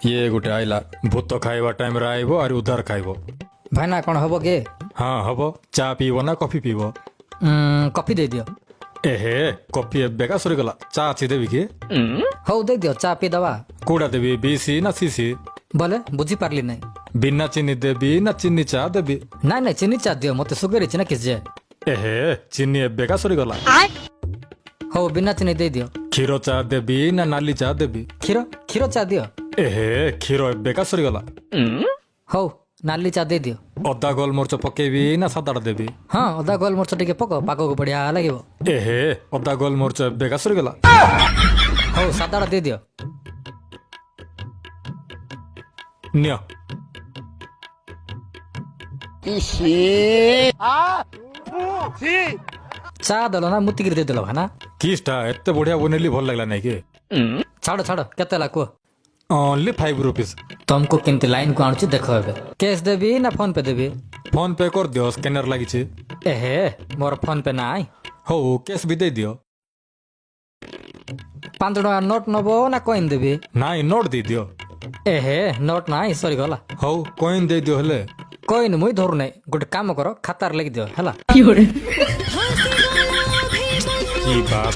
ये गोटे आइला भूत खाइबा टाइम रे आइबो और उधार खाइबो। भाईना कौन हब गे? हाँ हबो। चा पीबो ना कॉफी पीबो? कॉफी दे दियो। एहे कॉफी एबेका सरीगला चा अच्छी देवी कि? हौ दे दियो चा पी दवा। कोड़ा देवी बीसी ना सीसी? बोले बुझी पारली नहीं। बिना चीनी देवी ना चीनी चा देवी? नाई नाई चीनी चा दियो मते सुगर इच ना किस जे। एहे चीनी एबेका सरीगला। हौ बिना चीनी दे दियो। क्षीर चा देवी ना नाली चा देवी? क्षीर क्षीर चा दियो। एहे क्षीर एबेका सरीगला। हौ नाली चा दे दियो। अदा गोलमरिच पकेबी ना सादा देवी? हाँ अदा गोलमरिच टिके पको पाको को बढ़िया लागिबो। एहे अदा गोलमरिच एबेका सरीगला। हौ सादा दे दियो। नियो चा दलो ना मुतिगिर दे दलो भाना। किसटा एते बढ़िया बनेली भल लागला नहीं कि? छाड़ो छाड़ो केते ला को? Only 5 rupees. तुमको केमती लाइन को आणुची देखो एबे। कैश देबी ना फोन पे देबी? फोन पे कर दियो स्कैनर लागी छे। एहे मोर फोन पे नाई। हो कैश भी दे दियो। 5 टका नोट नबो ना कॉइन देबी? नाई नोट दे दियो। एहे नोट नाई सरी गला। हो कॉइन दे दियो हेले। कॉइन मुई धरु नै गोटे काम करो खातार लगी दियो हला। की बात